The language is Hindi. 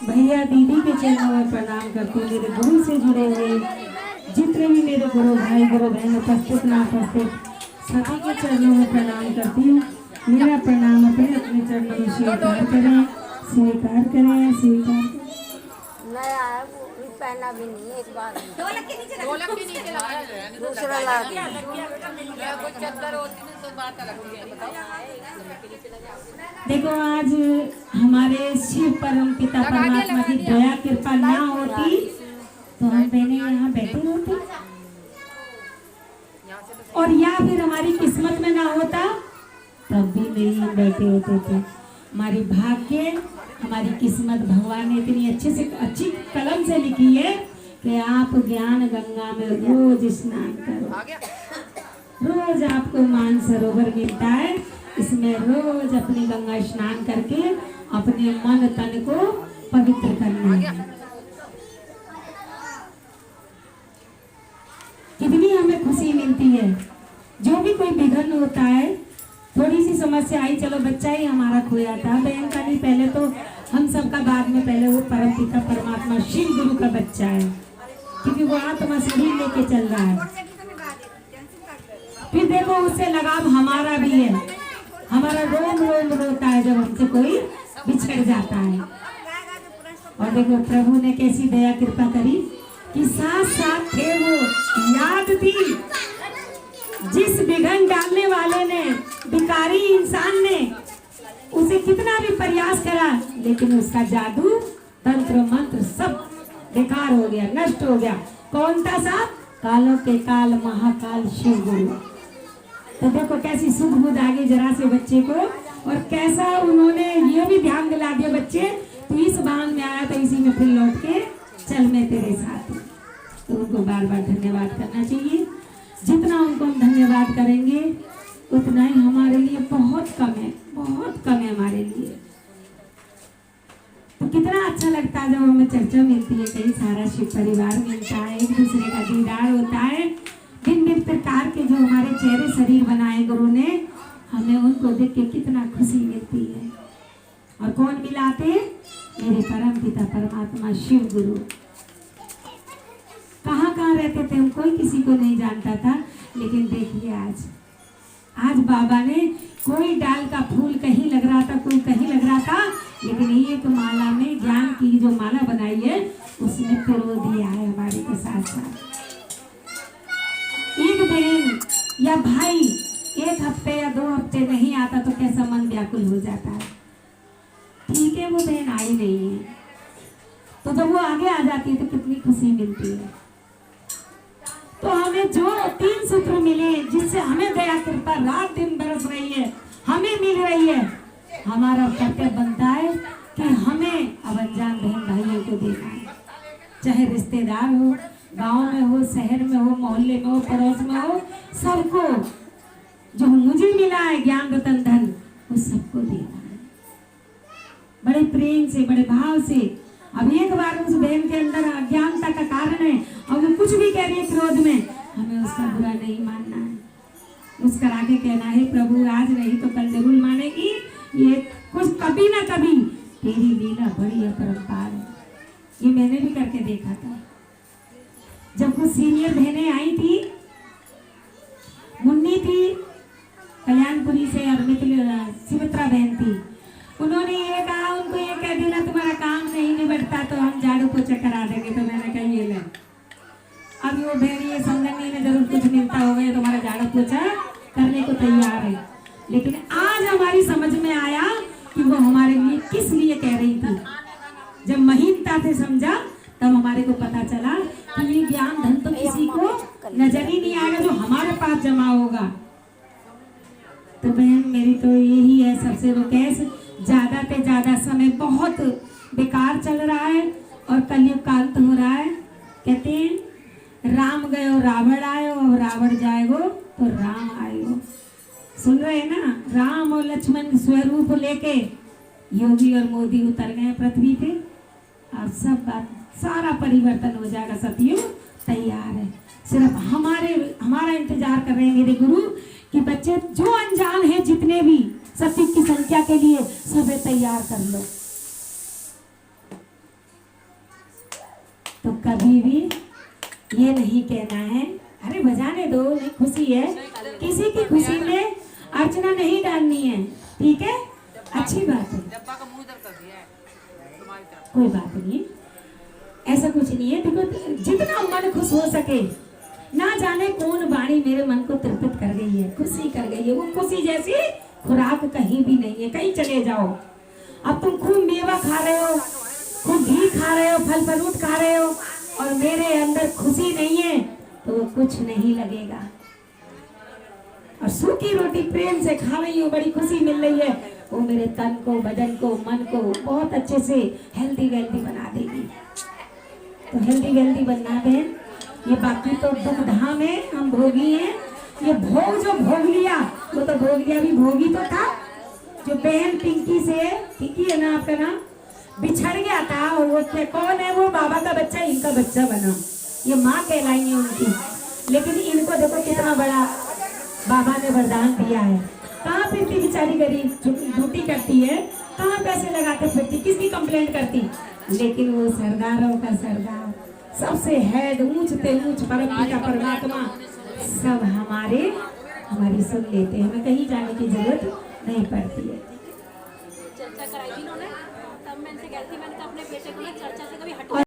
भैया दीदी के चरणों में प्रणाम करती हूँ। मेरे गुरु से जुड़े हुए जितने भी मेरे गुरु भाई गुरु बहन उपस्थित ना उपस्थित सभी के चरणों में प्रणाम करती हूँ। मेरा प्रणाम अपने अपने चरणों में स्वीकार करें, स्वीकार करें, स्वीकार करें। नया है वो पहना भी नहीं है, एक बार ढोलक के नीचे लगाया दूसरा ला दिया। कोई चद्दर होती है तो बात अलग है। बताओ देखो आज हमारे शिव परम पिता परमात्मा की दया कृपा ना होती तो हम बहने यहाँ बैठे होते, और या फिर हमारी किस्मत में ना होता तब भी नहीं हम बैठे होते थे। हमारी भाग्य हमारी किस्मत भगवान ने इतनी अच्छी कलम से लिखी है कि आप ज्ञान गंगा में रोज स्नान करो। रोज आपको मानसरोवर मिलता है, इसमें रोज अपनी गंगा स्नान करके अपने मन तन को पवित्र करना है। कितनी हमें खुशी मिलती है। जो भी कोई विघ्न होता है, थोड़ी सी समस्या आई, चलो बच्चा ही हमारा खोया था, बहन का नहीं, पहले तो हम सबका, बाद में पहले वो परम पिता परमात्मा शिव गुरु का बच्चा है, क्योंकि वो आत्मा शरीर लेके चल रहा है। फिर देखो उससे लगाव हमारा भी है, हमारा रोम रोम रोता है जब हमसे कोई बिछड़ जाता है। और देखो प्रभु ने कैसी दया कृपा करी कि साथ साथ थे, वो याद थी। जिस विघ्न डालने वाले ने, भिखारी इंसान ने उसे कितना भी प्रयास करा, लेकिन उसका जादू तंत्र मंत्र सब बेकार हो गया, नष्ट हो गया। कौन था साहब? कालों के काल महाकाल शिव गुरु। तो देखो कैसी सुध बुध आ गई जरा से बच्चे को, और कैसा उन्होंने ये भी ध्यान दिला दिया, बच्चे तू इस बांध में आया तो इसी में फिर लौट के चल मैं तेरे साथ। तो उनको बार बार धन्यवाद करना चाहिए। जितना उनको हम धन्यवाद करेंगे उतना ही हमारे लिए बहुत कम है, बहुत कम है हमारे लिए। तो कितना अच्छा लगता है जब हमें चर्चा मिलती है, कई सारा शिव परिवार मिलता है, एक दूसरे का दीदार होता है। भिन्न भिन्न प्रकार के जो हमारे चेहरे शरीर बनाए गुरु ने, हमें उनको देख के कितना खुशी मिलती है। और कौन मिलाते? मेरे परम पिता परमात्मा शिव गुरु। कहाँ रहते थे हम, कोई किसी को नहीं जानता था, लेकिन देखिए आज बाबा ने, कोई डाल का फूल कहीं लग रहा था, कोई कहीं लग रहा था, लेकिन एक माला में ज्ञान की जो माला बनाई है उसमें पिरो दिया है हमारे के साथ साथ। एक बहन या भाई एक हफ्ते या 2 हफ्ते नहीं आता तो कैसा मन व्याकुल हो जाता है। ठीक है वो बहन आई नहीं है, तो जब वो आगे आ जाती है तो कितनी खुशी मिलती है। तो हमें जो 3 सूत्र मिले, जिससे हमें दया कृपा रात दिन बरस रही है, हमें मिल रही है, हमारा कर्तव्य बनता है कि हमें अब अनजान बहन भाइयों को देना है। चाहे रिश्तेदार हो, गांव में हो, शहर में हो, मोहल्ले में हो, पड़ोस में हो, सबको जो मुझे मिला है ज्ञान रतन धन, वो सबको देना है बड़े प्रेम से, बड़े भाव से। अब एक बार उस बहन के अंदर अज्ञानता का कारण है और वो कुछ भी कह रही है क्रोध में, हमें उसका बुरा नहीं मानना है, मुस्कुरा के कहना है प्रभु आज नहीं तो कल जरूर मानेगी, ये कुछ कभी ना कभी तेरी लीला बड़ी अपरंपार है। ये मैंने भी करके देखा था। जब कुछ सीनियर बहनें आई थी, मुन्नी थी कल्याणपुरी से और सुमित्रा बहन थी, उन्होंने ये कहा, उनको ये कह देना तुम्हारा काम नहीं निबटता तो हम झाड़ू पोछा करा देंगे। तो मैंने कहा ये ले, अब वो बहन ये समझनी में जरूर कुछ मिलता होगा, तुम्हारा झाड़ू पोछा करने को तैयार है। लेकिन आज हमारी समझ में आया कि वो हमारे लिए किस लिए कह रही थी। जब महीनता से समझा तब हमारे को पता चला कि ये ज्ञान धन तो किसी को नजर ही नहीं आएगा जो हमारे पास जमा होगा। तो बहन मेरी तो यही है सबसे रिक्वेस्ट, ज्यादा से ज्यादा समय बहुत बेकार चल रहा है और कलयुग का अंत हो रहा है। कहते हैं राम गयो रावण आयो और रावण जाएगो तो राम आएगो। सुन रहे हैं ना, राम और लक्ष्मण स्वरूप लेके योगी और मोदी उतर गए पृथ्वी पे। अब सब बात सारा परिवर्तन हो जाएगा, सतयुग तैयार है। सिर्फ हमारा इंतजार कर रहे हैं मेरे गुरु कि बच्चे जो अनजान है जितने भी सतयुग की संख्या के लिए सभी तैयार कर लो। तो कभी भी ये नहीं कहना है अरे बजाने दो, नहीं खुशी है, किसी की खुशी में अर्चना नहीं डालनी है, ठीक है, अच्छी बात है, डब्बा का मुंह इधर कर दिया है तुम्हारी तरफ। कोई बात नहीं, ऐसा कुछ नहीं है। देखो जितना मन खुश हो सके, ना जाने कौन वाणी मेरे मन को तृप्त कर गई है, खुशी कर गई है, वो खुशी जैसी खुराक कहीं भी नहीं है। कहीं चले जाओ, अब तुम खूब मेवा खा रहे हो, खूब घी खा रहे हो, फल फ्रूट खा रहे हो, और मेरे अंदर खुशी नहीं है तो वो कुछ नहीं लगेगा। और सूखी रोटी प्रेम से खा रही हूँ, बड़ी खुशी मिल रही है, वो मेरे तन को, बदन को, मन को बहुत अच्छे से हेल्दी वेल्दी बना देगी। तो हेल्दी वेल्दी बनना है। ये बाकी तो दुख धाम है, हम भोगी हैं। ये भोग जो भोग लिया, वो तो भोग लिया, भी भोगी तो था। जो बहन पिंकी से, पिंकी है ना आपका नाम, बिछड़ गया था, और वो कौन है, वो बाबा का बच्चा इनका बच्चा बना, ये माँ कहलाई है उनकी। लेकिन इनको देखो कितना बड़ा बाबा ने वरदान दिया है। कहाँ फिरती बेचारी गरीब, ड्यूटी करती है, कहाँ पैसे लगाते फिरती, किसकी कंप्लेंट करती, लेकिन वो सरदारों का सरदार, सबसे हेड, ऊंच ते ऊंच परमपिता परमात्मा, सब हमारी सुन लेते हैं, हमें कहीं जाने की जरूरत नहीं पड़ती है। चर्चा कराई थी इन्होंने, तब मैं इनसे कहती, मैंने कहा अपने बेटे को ना चर्चा से कभी हटा